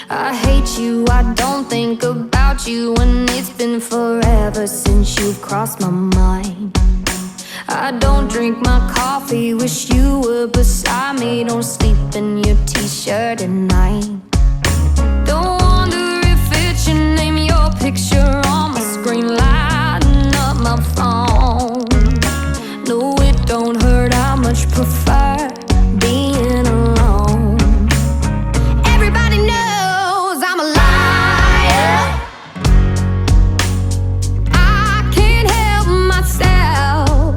I hate you, I don't think about you, and it's been forever since you've crossed my mind. I don't drink my coffee, wish you were beside me. Don't sleep in your t-shirt at night. Don't wonder if it should name your picture on my screen, lighting up my phone. No, it don't hurt, I much prefer being alone. Everybody knows I'm a liar. I can't help myself.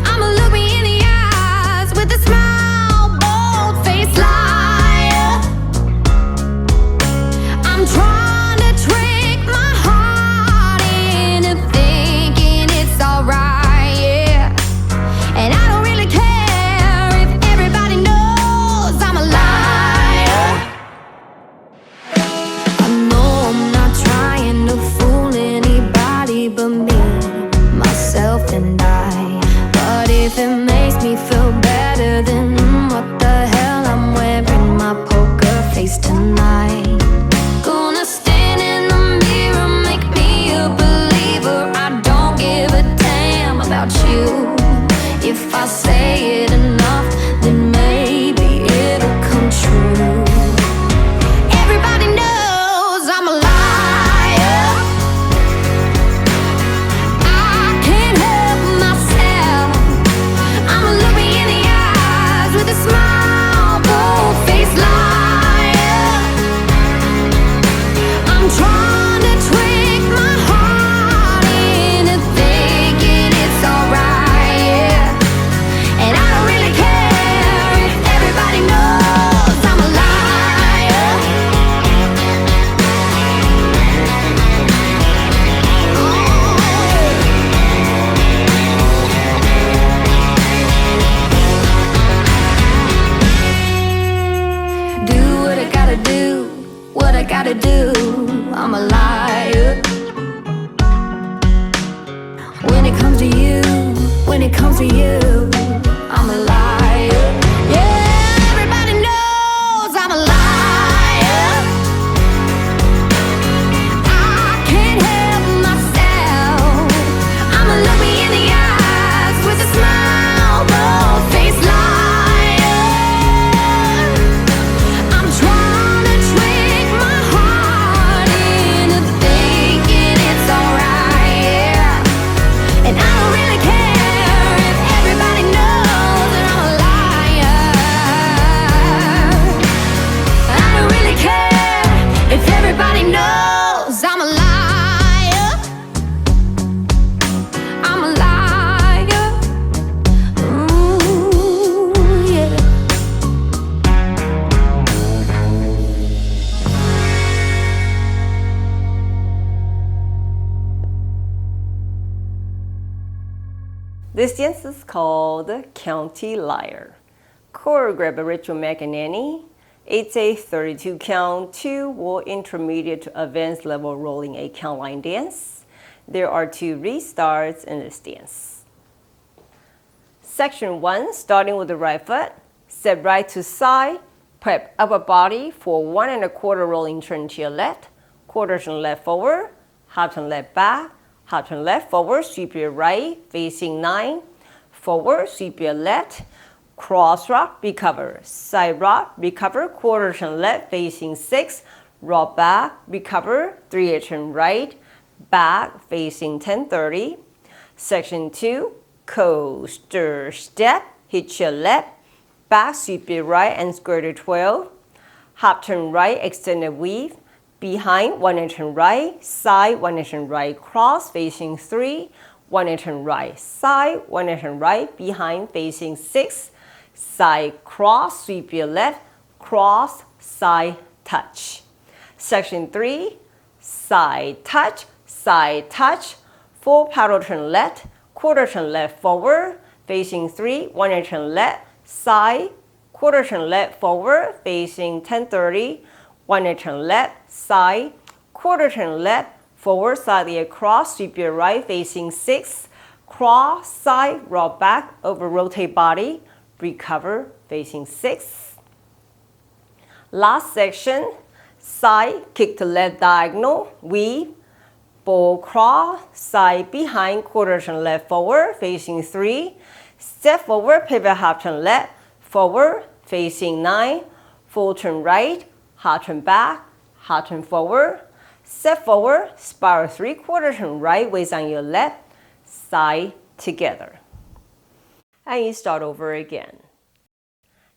I'ma look me in the eyes with a smile, bold-faced liar. I'm trying to trick my heart into thinking it's alright, yeah. And I don't really care if everybody knows I'm a liar. I know I'm not trying to fool anybody but me, myself and I. But if it makes me feel better, then what the hell, I'm wearing my poker face tonight. Gonna stand in the mirror, make me a believer. I don't give a damn about you. If I say it enough, then maybe it'll come true. Everybody knows I'm a liar. I can't help myself. I'ma look me in the eyes with a smile, bold-faced liar. I'm trying to trick my heart into thinking it's alright, yeah. And I don't really care if everybody knows I'm a liar. Do what I gotta do, what I gotta do. I'm a liar. When it comes to you, when it comes to you, I'm a liar. Yeah, everybody knows I'm a liar. I can't help myself. I'ma look me in the eyes with a smile, bold-faced liar. I'm trying to trick my heart into thinking it's alright, yeah. And I don't really care if everybody knows that I'm a liar. I don't really care if everybody knows I'm a liar. I'm a liar. Ooh, yeah. This dance is called County Liar. Choreographed by Rachael McEnaney. It's a 32 count, 2 or intermediate to advanced level rolling 8 count line dance. There are 2 restarts in this dance. Section 1, starting with the right foot, step right to side, prep upper body for 1 1/4 rolling turn to your left, quarter turn left forward, half turn left back, half turn left forward, sweep your right, facing 9, forward, sweep your left, cross rock, recover, side rock, recover, quarter turn left, facing 6, rock back, recover, 3 turn right, back, facing 10-30. Section 2, coaster step, hit your left, back, sweep your right and square to 12, half turn right, extended weave, behind, 1 turn right, side, 1 turn right, cross, facing 3, 1 turn right, side, 1 turn right, behind, facing 6, side cross, sweep your left, cross, side touch. Section 3, side touch, full paddle turn left, quarter turn left forward, facing 3, 1 turn left, side, quarter turn left forward, facing 10-30, 1 turn left, side, quarter turn left, forward, slightly across, sweep your right, facing 6, cross, side, rock back, over rotate body, recover, facing 6. Last section, side, kick to left diagonal, weave, ball cross, side behind, quarter turn left forward, facing 3, step forward, pivot half turn left, forward, facing 9, full turn right, half turn back, half turn forward, step forward, spiral 3/4 turn right, waist on your left, side together. And you start over again.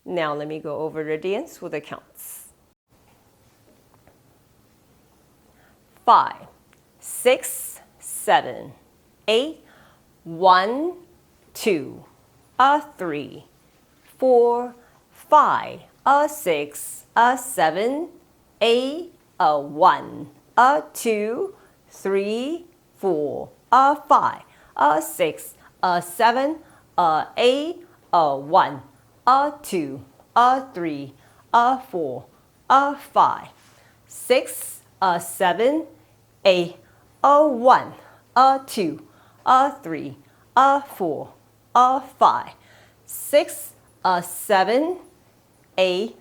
Now let me go over the dance with the counts. 5, 6, 7, 8, 1, 2, 3, 4, 5, 6, 7, 8, 1, 2, 3, 4, 5, 6, 7, 8, 1, 2, 3, 4, 5, 6, 7, 8, 1, 2, 3, 4, 5, 6, 7, 8.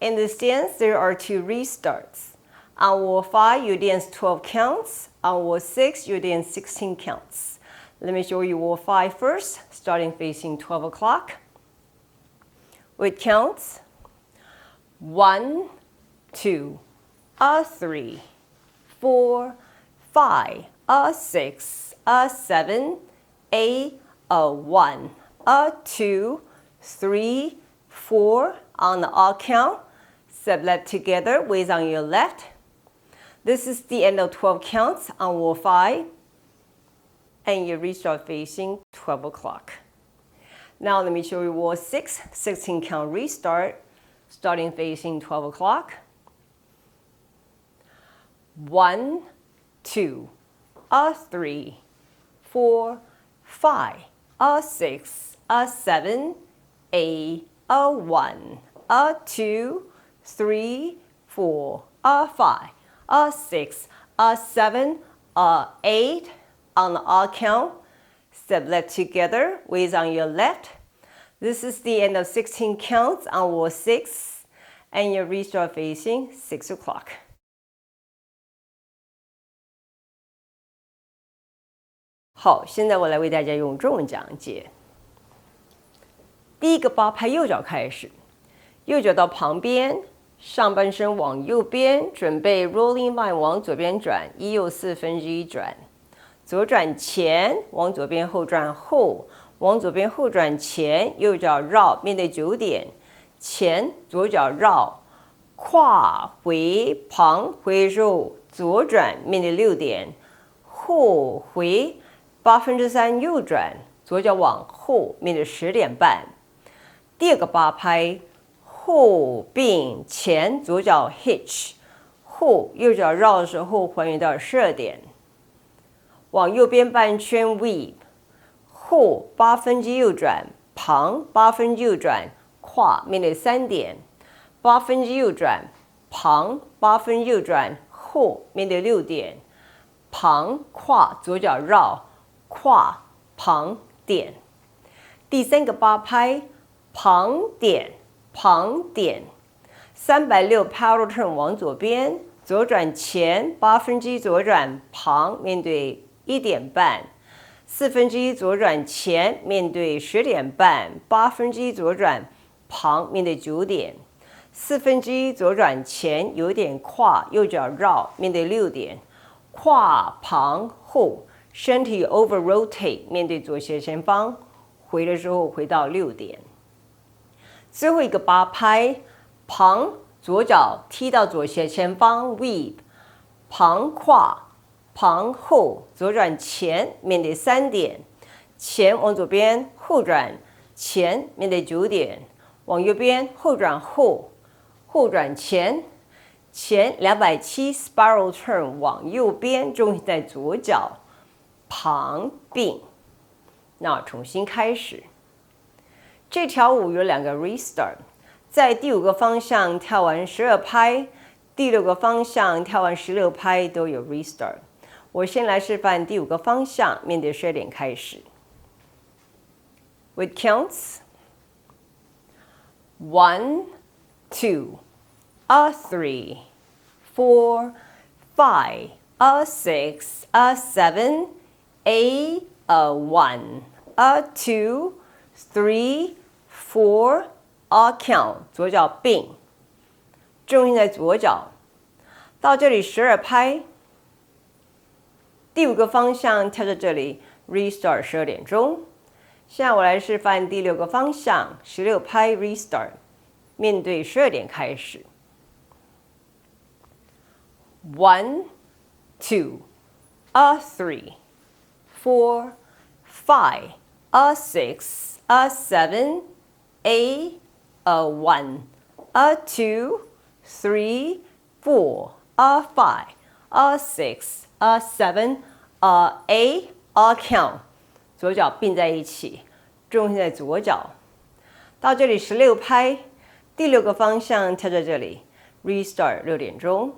In this dance, there are 2 restarts. On wall 5, you dance 12 counts. On wall 6, you dance 16 counts. Let me show you wall 5 first, starting facing 12 o'clock. With counts, 1, 2, 3, 4, 5, 6, 7, 8, 1, 2, 3, 4. On the odd count, step left together, waist on your left. This is the end of 12 counts on wall 5. And you restart facing 12 o'clock. Now let me show you wall 6, 16 count restart, starting facing 12 o'clock. 1, 2, 3, 4, 5, 6, 7, 8, 1, 2, 3, 4, 5, 6, 7, 8. On the odd count, step left together, waist on your left. This is the end of 16 counts on wall 6, and you restart facing 6 o'clock.好，现在我来为大家用中文讲解。第一个8拍右脚开始，右脚到旁边，上半身往右边，准备 rolling line 往左边转，1右1/4转。左转前，往左边后转后，往左边后转前，右脚绕，面对9点，前左脚绕，跨回旁回之后左转，面对6点，后回3/8右转，左脚往后，面对10点半。第二个8拍，后并前左脚 hitch， 后右脚绕的时候还原到12点。往右边半圈 weave， 后1/8右转，旁1/8右转，跨面对3点，1/8右转，旁1/8右转，后面对6点，旁跨左脚绕，跨旁点。第三个8拍，旁点旁点，360 parallel turn 往左边，左转前1/8左转，旁面对1点半，1/4左转前面对10点半，1/8左转旁面对9点，1/4左转前有点跨，右脚绕面对6点，跨旁后，身体 over rotate 面对左斜前方，回的时候回到6点。最后一个8拍，旁左脚踢到左斜前方 weave， 旁跨旁后，左转前面对3点，前往左边后转前面对9点，往右边后转后，后转前270 spiral turn 往右边，重心在左脚，旁并。那重新开始。这条舞有2个 restart， 在第5个方向跳完12拍，第6个方向跳完16拍都有 restart。我先来示范第5个方向，面对12点开始。With counts 1, 2, a 3, 4, 5, a 6, a 7, a 1, a 2, 3, 4, a count。左脚并，重心在左脚。到这里12拍。第5个方向跳到这里 ，restart 12点钟。现在我来示范第6个方向，16拍 restart， 面对12点开始。1, 2, a 3, 4, 5, a 6, a 7, a 1, a 2, 3, 4, a 5, a 6, a 7, a count。左脚并在一起，重心在左脚。到这里16拍，第6个方向跳在这里 ，restart 6点钟。